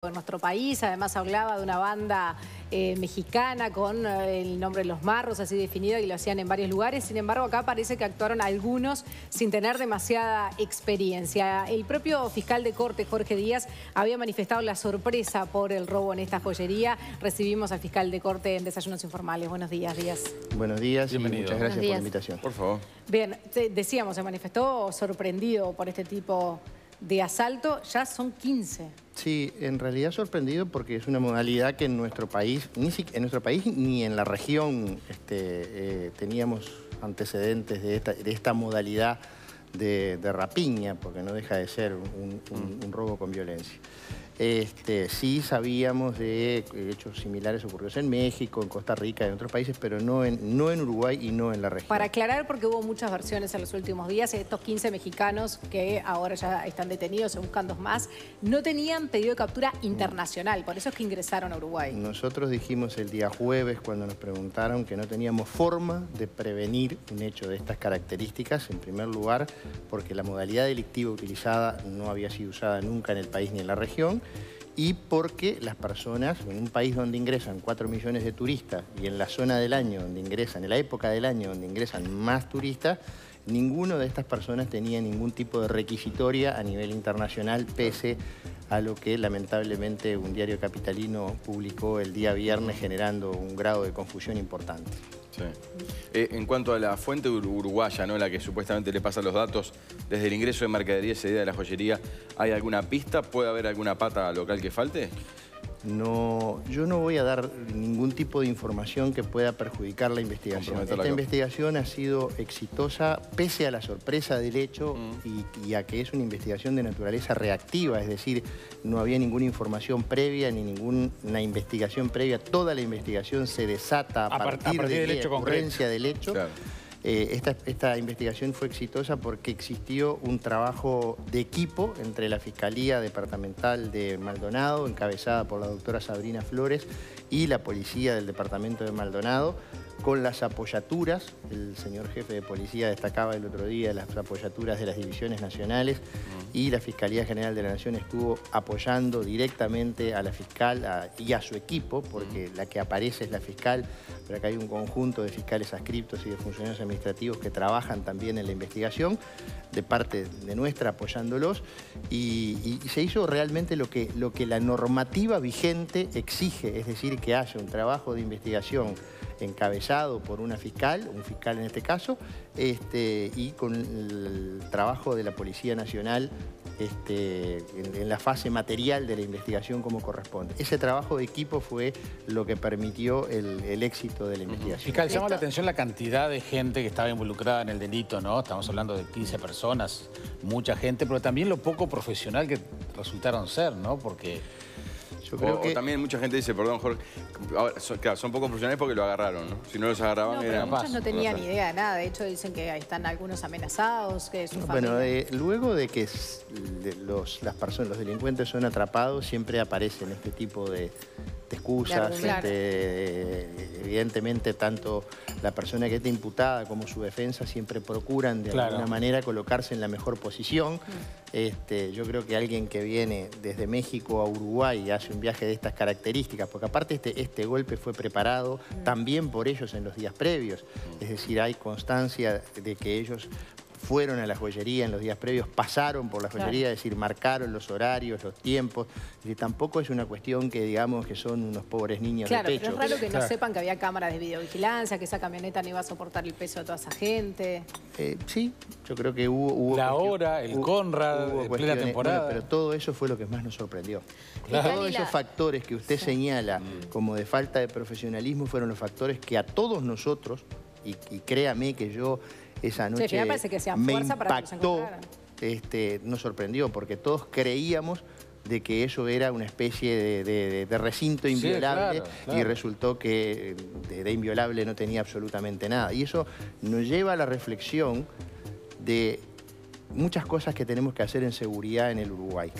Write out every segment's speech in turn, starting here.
En nuestro país. Además hablaba de una banda mexicana con el nombre de Los Marros así definido y lo hacían en varios lugares. Sin embargo, acá parece que actuaron algunos sin tener demasiada experiencia. El propio fiscal de corte, Jorge Díaz, había manifestado la sorpresa por el robo en esta joyería. Recibimos al fiscal de corte en Desayunos Informales. Buenos días, Díaz. Buenos días y muchas gracias por la invitación. Por favor. Bien, decíamos, se manifestó sorprendido por este tipo de asalto. Ya son 15. Sí, en realidad sorprendido porque es una modalidad que en nuestro país, ni en la región teníamos antecedentes de esta modalidad de rapiña, porque no deja de ser un robo con violencia. Sí sabíamos de hechos similares ocurridos en México, en Costa Rica, en otros países, pero no en Uruguay y no en la región. Para aclarar, porque hubo muchas versiones en los últimos días, estos 15 mexicanos que ahora ya están detenidos, se buscan 2 más, no tenían pedido de captura internacional, por eso es que ingresaron a Uruguay. Nosotros dijimos el día jueves, cuando nos preguntaron, que no teníamos forma de prevenir un hecho de estas características, en primer lugar, porque la modalidad delictiva utilizada no había sido usada nunca en el país ni en la región, y porque las personas, en un país donde ingresan 4 millones de turistas y en la zona del año donde ingresan, en la época del año donde ingresan más turistas, ninguno de estas personas tenía ningún tipo de requisitoria a nivel internacional, pese a lo que lamentablemente un diario capitalino publicó el día viernes, generando un grado de confusión importante. Sí. En cuanto a la fuente uruguaya, ¿no?, la que supuestamente le pasa los datos desde el ingreso de mercadería ese día de la joyería, ¿hay alguna pista? ¿Puede haber alguna pata local que falte? No, yo no voy a dar ningún tipo de información que pueda perjudicar la investigación. Esta investigación ha sido exitosa pese a la sorpresa del hecho y a que es una investigación de naturaleza reactiva, es decir, no había ninguna información previa ni ninguna investigación previa. Toda la investigación se desata a partir de la ocurrencia del hecho. Claro. Esta investigación fue exitosa porque existió un trabajo de equipo entre la Fiscalía Departamental de Maldonado, encabezada por la doctora Sabrina Flores, y la Policía del Departamento de Maldonado, con las apoyaturas. El señor jefe de policía destacaba el otro día las apoyaturas de las divisiones nacionales y la Fiscalía General de la Nación estuvo apoyando directamente a la fiscal y a su equipo, porque la que aparece es la fiscal, pero acá hay un conjunto de fiscales adscriptos y de funcionarios administrativos que trabajan también en la investigación, de parte de nuestra, apoyándolos, y se hizo realmente lo que la normativa vigente exige, es decir, que haya un trabajo de investigación encabezado por un fiscal en este caso, y con el trabajo de la Policía Nacional en la fase material de la investigación como corresponde. Ese trabajo de equipo fue lo que permitió el éxito de la investigación. Fiscal, llama la atención la cantidad de gente que estaba involucrada en el delito, ¿no? Estamos hablando de 15 personas, mucha gente, pero también lo poco profesional que resultaron ser, ¿no? Porque... Yo creo que también mucha gente dice, perdón, Jorge, claro, son pocos profesionales porque lo agarraron, ¿no? Si no los agarraban pero eran más. Muchos no tenían ni idea de nada. De hecho, dicen que están algunos amenazados, que su familia... Bueno, luego de que los delincuentes son atrapados, siempre aparecen este tipo de excusas. Evidentemente, tanto la persona que está imputada como su defensa siempre procuran de alguna manera colocarse en la mejor posición. Yo creo que alguien que viene desde México a Uruguay y hace un viaje de estas características, porque aparte este golpe fue preparado también por ellos en los días previos, es decir, hay constancia de que ellos fueron a la joyería en los días previos, pasaron por la joyería, es decir, marcaron los horarios, los tiempos. Y tampoco es una cuestión que digamos que son unos pobres niños de pecho. Pero es raro que no sepan que había cámaras de videovigilancia, que esa camioneta no iba a soportar el peso de toda esa gente. Sí, yo creo que hubo la hora, el Conrad, en plena temporada. Bueno, pero todo eso fue lo que más nos sorprendió. Todos esos factores que usted señala como de falta de profesionalismo fueron los factores que a todos nosotros, y créame que yo esa noche me impactó, nos sorprendió, porque todos creíamos de que eso era una especie de recinto inviolable, y resultó que de inviolable no tenía absolutamente nada. Y eso nos lleva a la reflexión de muchas cosas que tenemos que hacer en seguridad en el Uruguay.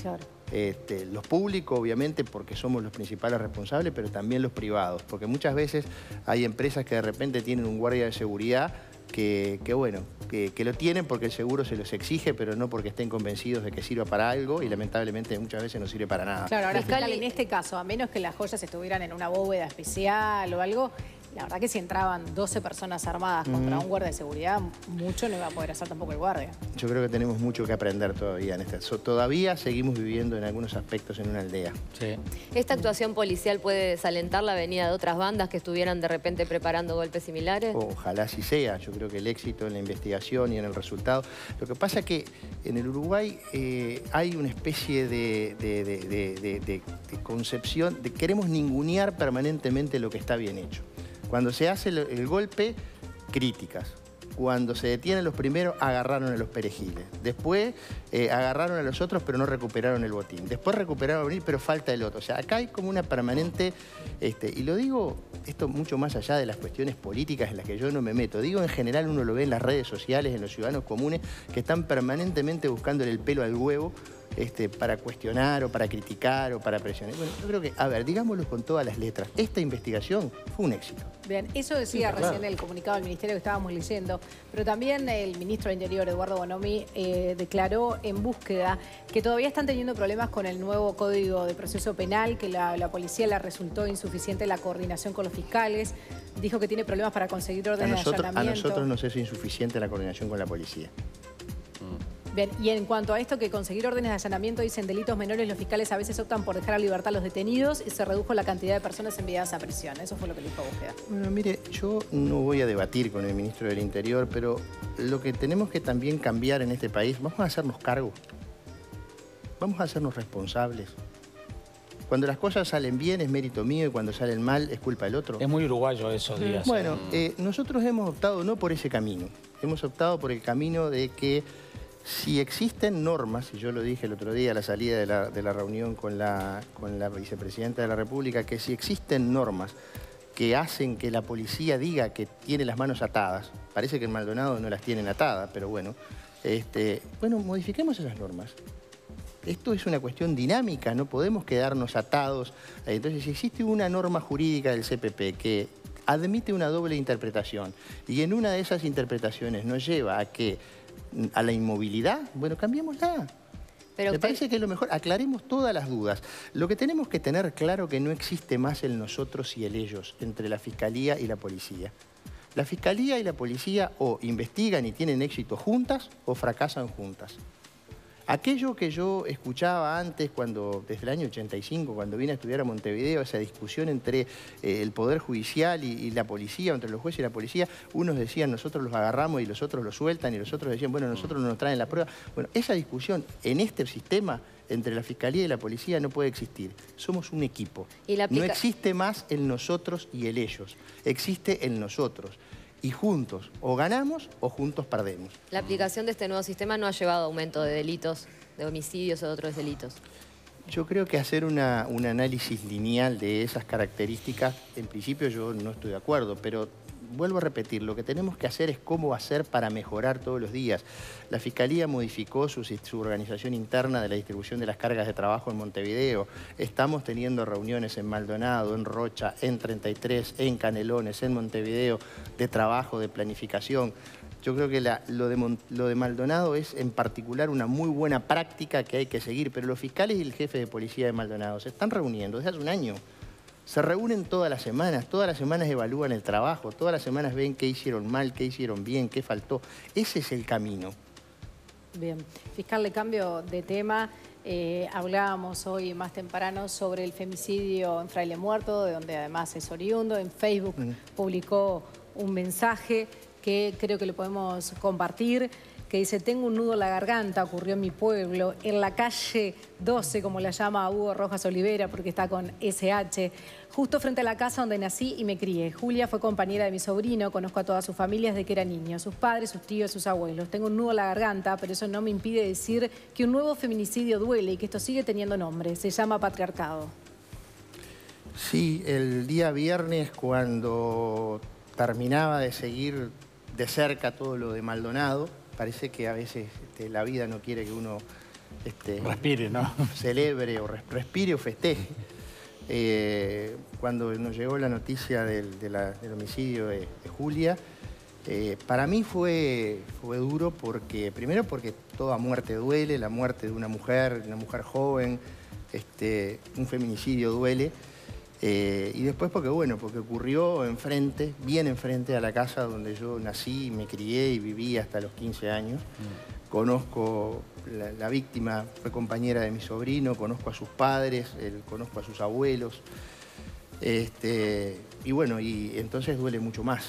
Los públicos, obviamente, porque somos los principales responsables, pero también los privados, porque muchas veces hay empresas que de repente tienen un guardia de seguridad que bueno, que lo tienen porque el seguro se los exige, pero no porque estén convencidos de que sirva para algo y lamentablemente muchas veces no sirve para nada. Claro, ahora fiscal, en este caso, a menos que las joyas estuvieran en una bóveda especial o algo, la verdad que si entraban 12 personas armadas contra un guardia de seguridad, mucho no iba a poder hacer tampoco el guardia. Yo creo que tenemos mucho que aprender todavía en este. Todavía seguimos viviendo en algunos aspectos en una aldea. Sí. ¿Esta actuación policial puede desalentar la venida de otras bandas que estuvieran de repente preparando golpes similares? Ojalá así sea. Yo creo que el éxito en la investigación y en el resultado... Lo que pasa es que en el Uruguay hay una especie de concepción de queremos ningunear permanentemente lo que está bien hecho. Cuando se hace el golpe, críticas. Cuando se detienen los primeros, agarraron a los perejiles. Después agarraron a los otros, pero no recuperaron el botín. Después recuperaron el botín, pero falta el otro. O sea, acá hay como una permanente... y lo digo, esto mucho más allá de las cuestiones políticas en las que yo no me meto. Digo, en general uno lo ve en las redes sociales, en los ciudadanos comunes, que están permanentemente buscándole el pelo al huevo para cuestionar o para criticar o para presionar. Bueno, yo creo que, a ver, digámoslo con todas las letras, esta investigación fue un éxito. Bien, eso decía recién el comunicado del Ministerio que estábamos leyendo, pero también el ministro del Interior, Eduardo Bonomi, declaró en búsqueda que todavía están teniendo problemas con el nuevo Código de Proceso Penal, que la policía le resultó insuficiente la coordinación con los fiscales, dijo que tiene problemas para conseguir órdenes de allanamiento. A nosotros nos es insuficiente la coordinación con la policía. Bien, y en cuanto a esto que conseguir órdenes de allanamiento, dicen delitos menores, los fiscales a veces optan por dejar a libertad a los detenidos y se redujo la cantidad de personas enviadas a prisión. Eso fue lo que dijo búsqueda. Bueno, mire, yo no voy a debatir con el ministro del Interior, pero lo que tenemos que también cambiar en este país, vamos a hacernos cargo. Vamos a hacernos responsables. Cuando las cosas salen bien es mérito mío y cuando salen mal es culpa del otro. Es muy uruguayo eso, Díaz. Bueno, nosotros hemos optado no por ese camino. Hemos optado por el camino de que si existen normas, y yo lo dije el otro día a la salida de la reunión con la vicepresidenta de la República, que si existen normas que hacen que la policía diga que tiene las manos atadas, parece que en Maldonado no las tienen atadas, pero bueno, bueno, modifiquemos esas normas. Esto es una cuestión dinámica, no podemos quedarnos atados. Entonces, si existe una norma jurídica del CPP que admite una doble interpretación y en una de esas interpretaciones nos lleva a la inmovilidad, bueno, cambiémosla. Me parece que es lo mejor. Aclaremos todas las dudas. Lo que tenemos que tener claro que no existe más el nosotros y el ellos entre la Fiscalía y la Policía. La Fiscalía y la Policía o investigan y tienen éxito juntas o fracasan juntas. Aquello que yo escuchaba antes, desde el año 85, cuando vine a estudiar a Montevideo, esa discusión entre el Poder Judicial y la policía, entre los jueces y la policía, unos decían nosotros los agarramos y los otros los sueltan, y los otros decían, bueno, nosotros no nos traen la prueba. Bueno, esa discusión en este sistema entre la Fiscalía y la Policía no puede existir. Somos un equipo. No existe más el nosotros y el ellos. Existe el nosotros. Y juntos o ganamos o juntos perdemos. La aplicación de este nuevo sistema no ha llevado a aumento de delitos, de homicidios o de otros delitos. Yo creo que hacer un análisis lineal de esas características, en principio yo no estoy de acuerdo, pero vuelvo a repetir, lo que tenemos que hacer es cómo hacer para mejorar todos los días. La Fiscalía modificó su organización interna de la distribución de las cargas de trabajo en Montevideo. Estamos teniendo reuniones en Maldonado, en Rocha, en 33, en Canelones, en Montevideo, de trabajo, de planificación. Yo creo que lo de Maldonado es en particular una muy buena práctica que hay que seguir, pero los fiscales y el jefe de policía de Maldonado se están reuniendo desde hace un año. Se reúnen todas las semanas evalúan el trabajo, todas las semanas ven qué hicieron mal, qué hicieron bien, qué faltó. Ese es el camino. Bien. Fiscal, le cambio de tema. Hablábamos hoy más temprano sobre el femicidio en Fraile Muerto, de donde además es oriundo. En Facebook publicó un mensaje que creo que lo podemos compartir, que dice: tengo un nudo en la garganta, ocurrió en mi pueblo, en la calle 12, como la llama Hugo Rojas Olivera, porque está con SH, justo frente a la casa donde nací y me crié. Julia fue compañera de mi sobrino, conozco a toda su familia desde que era niño, sus padres, sus tíos, sus abuelos. Tengo un nudo en la garganta, pero eso no me impide decir que un nuevo feminicidio duele y que esto sigue teniendo nombre. Se llama patriarcado. Sí, el día viernes, cuando terminaba de seguir de cerca todo lo de Maldonado, parece que a veces la vida no quiere que uno respire, ¿no? Celebre o respire o festeje. Cuando nos llegó la noticia del homicidio de Julia, Para mí fue duro porque, primero porque toda muerte duele, la muerte de una mujer joven, un feminicidio duele. Y después porque ocurrió enfrente, bien enfrente a la casa donde yo nací, me crié y viví hasta los 15 años. Conozco la víctima, fue compañera de mi sobrino, conozco a sus padres, conozco a sus abuelos. Y entonces duele mucho más.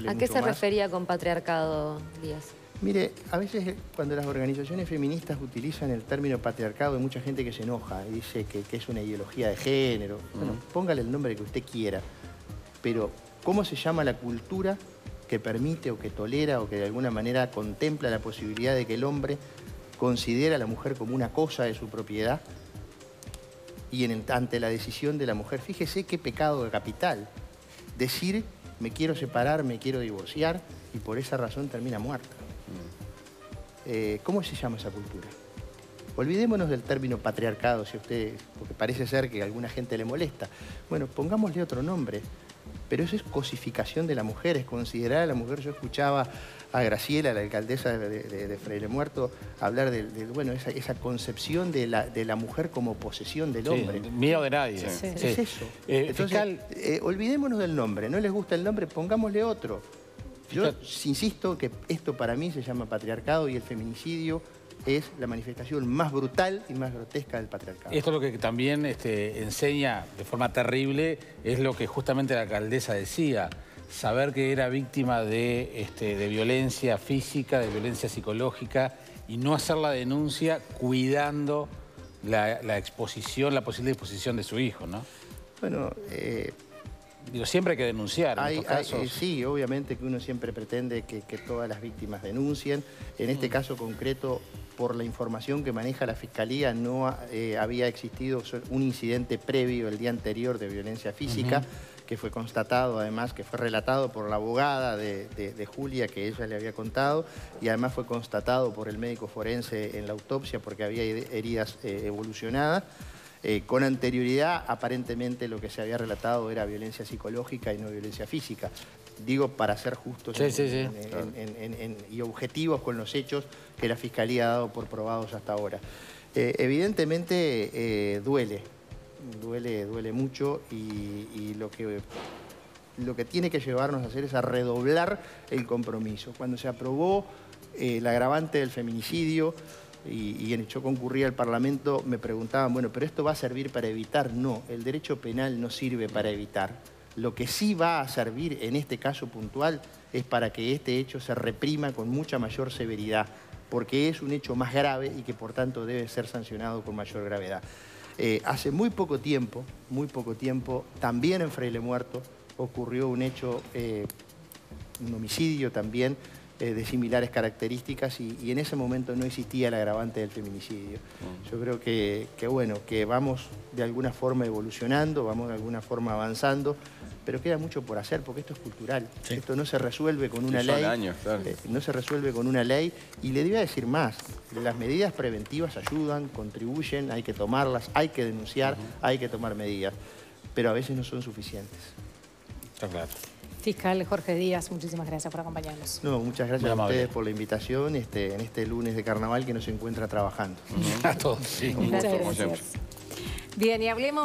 ¿A qué se refería con patriarcado, Díaz? Mire, a veces cuando las organizaciones feministas utilizan el término patriarcado hay mucha gente que se enoja y dice que es una ideología de género. Bueno, póngale el nombre que usted quiera, pero ¿cómo se llama la cultura que permite o que tolera o que de alguna manera contempla la posibilidad de que el hombre considera a la mujer como una cosa de su propiedad? Y ante la decisión de la mujer, fíjese qué pecado capital, decir me quiero separar, me quiero divorciar y por esa razón termina muerta. ¿Cómo se llama esa cultura? Olvidémonos del término patriarcado, porque parece ser que a alguna gente le molesta. Bueno, pongámosle otro nombre, pero eso es cosificación de la mujer, es considerar a la mujer. Yo escuchaba a Graciela, la alcaldesa de Freire Muerto, hablar de esa concepción de la mujer como posesión del hombre. Mío de nadie. Sí. Es eso. Entonces, olvidémonos del nombre. ¿No les gusta el nombre? Pongámosle otro. Yo insisto que esto para mí se llama patriarcado y el feminicidio es la manifestación más brutal y más grotesca del patriarcado. Esto es lo que también enseña de forma terrible, es lo que justamente la alcaldesa decía, saber que era víctima de violencia física, de violencia psicológica y no hacer la denuncia cuidando la exposición, la posible exposición de su hijo, ¿no? Bueno, digo, siempre hay que denunciar en estos casos. Sí, obviamente que uno siempre pretende que todas las víctimas denuncien. En este caso concreto, por la información que maneja la Fiscalía, no había existido un incidente previo el día anterior de violencia física, que fue constatado, además, que fue relatado por la abogada de Julia, que ella le había contado, y además fue constatado por el médico forense en la autopsia porque había heridas evolucionadas. Con anterioridad, aparentemente lo que se había relatado era violencia psicológica y no violencia física. Digo, para ser justos y objetivos con los hechos que la Fiscalía ha dado por probados hasta ahora. Evidentemente duele mucho y lo que tiene que llevarnos a hacer es a redoblar el compromiso. Cuando se aprobó el agravante del feminicidio, y yo concurría al Parlamento, me preguntaban, bueno, ¿pero esto va a servir para evitar? No, el derecho penal no sirve para evitar. Lo que sí va a servir en este caso puntual es para que este hecho se reprima con mucha mayor severidad, porque es un hecho más grave y que por tanto debe ser sancionado con mayor gravedad. Hace muy poco tiempo, también en Freire Muerto, ocurrió un hecho, un homicidio también, de similares características y en ese momento no existía el agravante del feminicidio. Yo creo que vamos de alguna forma evolucionando, vamos de alguna forma avanzando, pero queda mucho por hacer porque esto es cultural. Sí. Esto no se resuelve con una ley. Años, claro. No se resuelve con una ley y le iba a decir más. Las medidas preventivas ayudan, contribuyen, hay que tomarlas, hay que denunciar, hay que tomar medidas, pero a veces no son suficientes. Está claro. Fiscal Jorge Díaz, muchísimas gracias por acompañarnos. No, muchas gracias a ustedes por la invitación en este lunes de carnaval que nos encuentra trabajando. A todos, sí. Muchas gracias. Bien, y hablemos...